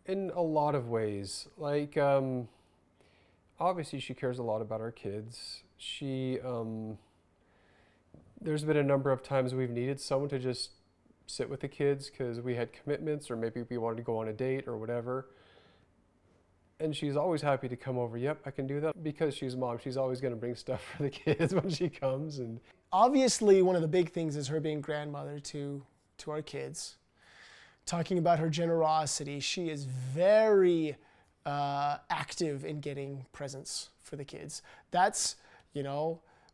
In a lot of ways. Like, obviously, she cares a lot about our kids. There's been a number of times we've needed someone to just sit with the kids because we had commitments or maybe we wanted to go on a date or whatever. And she's always happy to come over. Yep, I can do that because she's mom. She's always going to bring stuff for the kids when she comes. And Obviously, one of the big things is her being grandmother to our kids. Talking about her generosity, she is very active in getting presents for the kids. That's,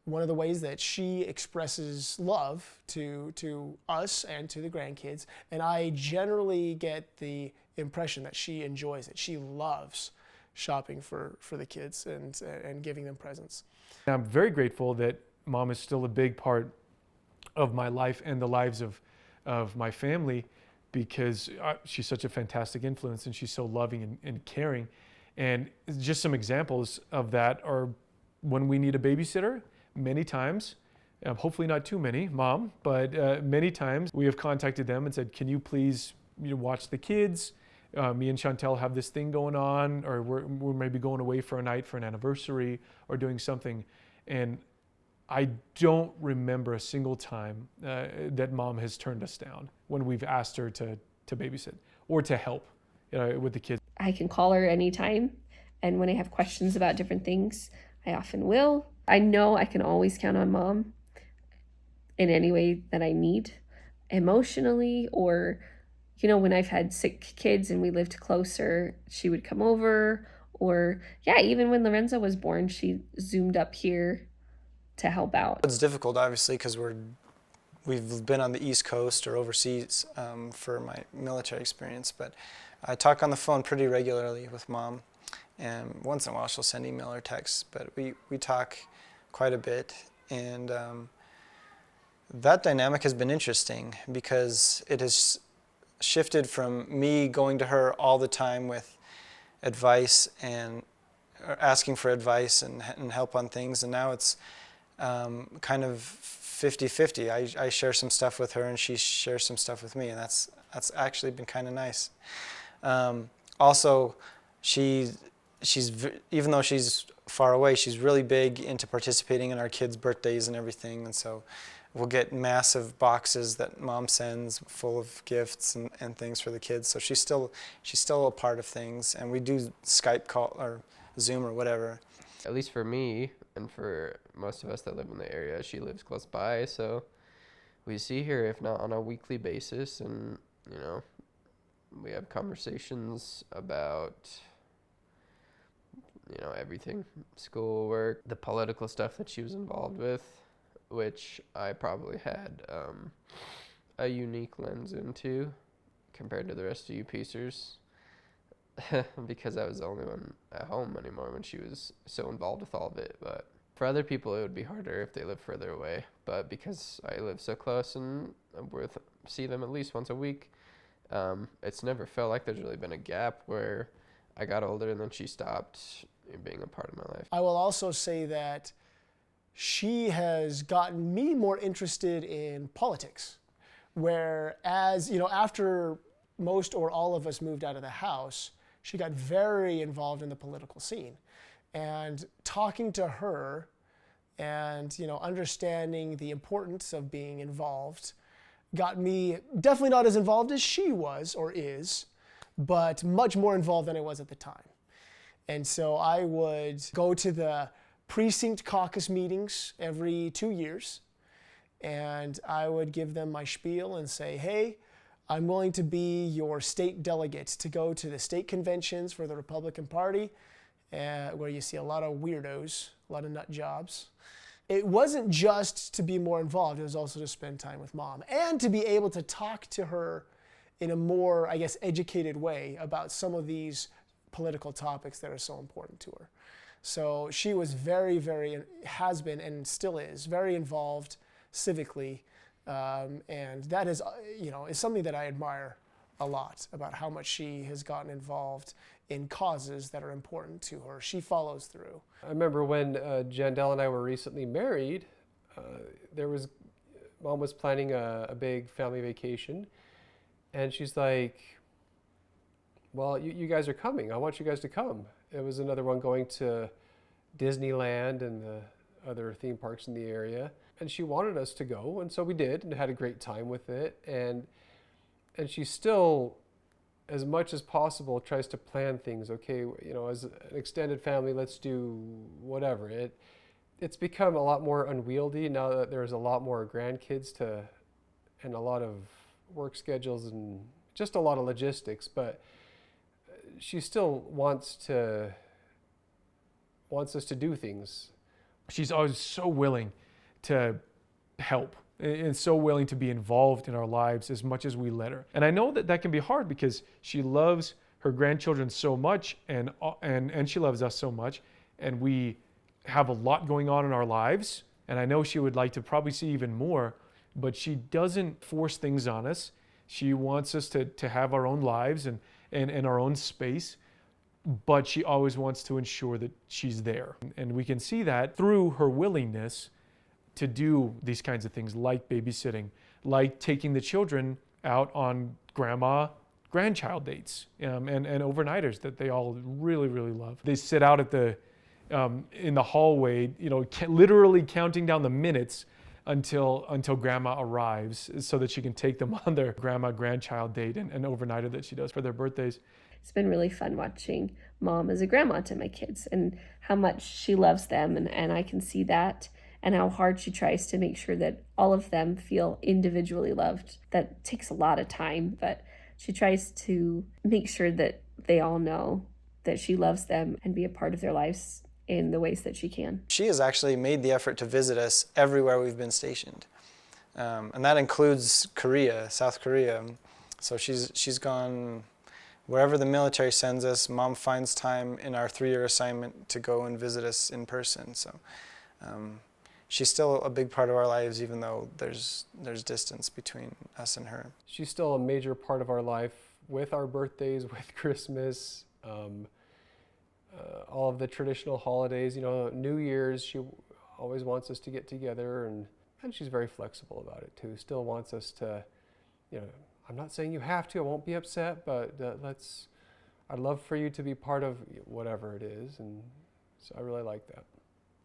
one of the ways that she expresses love to us and to the grandkids. And I generally get the impression that she enjoys it. She loves shopping for the kids and giving them presents. I'm very grateful that mom is still a big part of my life and the lives of my family, because she's such a fantastic influence and she's so loving and caring. And just some examples of that are when we need a babysitter, many times, hopefully not too many, mom, but many times we have contacted them and said, can you please watch the kids? Me and Chantel have this thing going on, or we're maybe going away for a night for an anniversary or doing something. And I don't remember a single time that mom has turned us down when we've asked her to babysit or to help with the kids. I can call her anytime, and when I have questions about different things, I often will. I know I can always count on mom in any way that I need, emotionally, or when I've had sick kids and we lived closer, she would come over. Or yeah, even when Lorenzo was born, she zoomed up here to help out. It's difficult, obviously, because we've been on the East Coast or overseas for my military experience, but I talk on the phone pretty regularly with mom, and once in a while she'll send email or text, but we talk quite a bit, and that dynamic has been interesting because it has shifted from me going to her all the time with advice and asking for advice and help on things, and now it's kind of 50-50. I share some stuff with her and she shares some stuff with me, and that's actually been kind of nice. Also, she's even though she's far away, she's really big into participating in our kids' birthdays and everything, and so we'll get massive boxes that mom sends full of gifts and things for the kids. So she's still a part of things, and we do Skype call or Zoom or whatever. At least for me and for most of us that live in the area, she lives close by, so we see her if not on a weekly basis, and we have conversations about everything, schoolwork, the political stuff that she was involved with, which I probably had a unique lens into compared to the rest of you piecers. Because I was the only one at home anymore when she was so involved with all of it. But for other people, it would be harder if they live further away. But because I live so close and see them at least once a week, it's never felt like there's really been a gap where I got older and then she stopped being a part of my life. I will also say that she has gotten me more interested in politics, whereas, after most or all of us moved out of the house, she got very involved in the political scene. And talking to her and, understanding the importance of being involved got me definitely not as involved as she was or is, but much more involved than I was at the time. And so I would go to the precinct caucus meetings every 2 years, and I would give them my spiel and say, hey, I'm willing to be your state delegate to go to the state conventions for the Republican Party, where you see a lot of weirdos, a lot of nut jobs. It wasn't just to be more involved, it was also to spend time with mom and to be able to talk to her in a more, educated way about some of these political topics that are so important to her. So she was has been and still is very involved civically. And that is, is something that I admire a lot about how much she has gotten involved in causes that are important to her. She follows through. I remember when Jandel and I were recently married, Mom was planning a big family vacation, and she's like, well, you guys are coming. I want you guys to come. It was another one going to Disneyland and the other theme parks in the area. And she wanted us to go, and so we did, and had a great time with it. And she still, as much as possible, tries to plan things. Okay, as an extended family, let's do whatever. It's become a lot more unwieldy now that there's a lot more grandkids and a lot of work schedules and just a lot of logistics. But she still wants us to do things. She's always so willing to help and so willing to be involved in our lives as much as we let her. And I know that can be hard because she loves her grandchildren so much and she loves us so much, and we have a lot going on in our lives, and I know she would like to probably see even more, but she doesn't force things on us. She wants us to have our own lives and our own space, but she always wants to ensure that she's there. And we can see that through her willingness to do these kinds of things, like babysitting, like taking the children out on grandchild dates, and overnighters that they all really, really love. They sit out at in the hallway, literally counting down the minutes until grandma arrives so that she can take them on their grandchild date and overnighter that she does for their birthdays. It's been really fun watching Mom as a grandma to my kids and how much she loves them, and I can see that, and how hard she tries to make sure that all of them feel individually loved. That takes a lot of time, but she tries to make sure that they all know that she loves them and be a part of their lives in the ways that she can. She has actually made the effort to visit us everywhere we've been stationed. And that includes Korea, South Korea. So she's gone wherever the military sends us. Mom finds time in our 3-year assignment to go and visit us in person. So she's still a big part of our lives, even though there's distance between us and her. She's still a major part of our life with our birthdays, with Christmas, all of the traditional holidays. New Year's, she always wants us to get together, and she's very flexible about it too. Still wants us to, I'm not saying you have to, I won't be upset, but I'd love for you to be part of whatever it is, and so I really like that.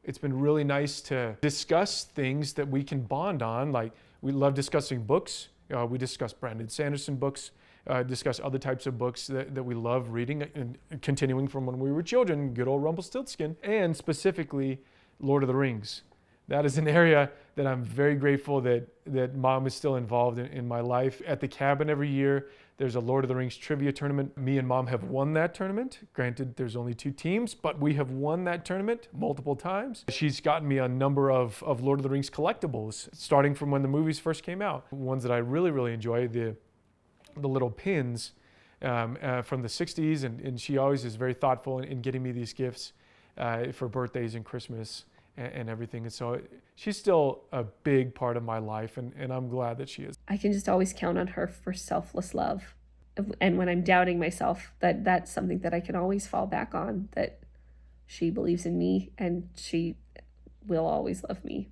It's been really nice to discuss things that we can bond on. Like, we love discussing books. We discuss Brandon Sanderson books, discuss other types of books that we love reading, and continuing from when we were children, good old Rumpelstiltskin, and specifically Lord of the Rings. That is an area that I'm very grateful that Mom is still involved in my life. At the cabin every year, there's a Lord of the Rings trivia tournament. Me and Mom have won that tournament. Granted, there's only 2 teams, but we have won that tournament multiple times. She's gotten me a number of Lord of the Rings collectibles, starting from when the movies first came out. Ones that I really, really enjoy, the little pins from the 60s, and she always is very thoughtful in getting me these gifts for birthdays and Christmas and everything. And so she's still a big part of my life, and I'm glad that she is. I can just always count on her for selfless love. And when I'm doubting myself, that's something that I can always fall back on, that she believes in me and she will always love me.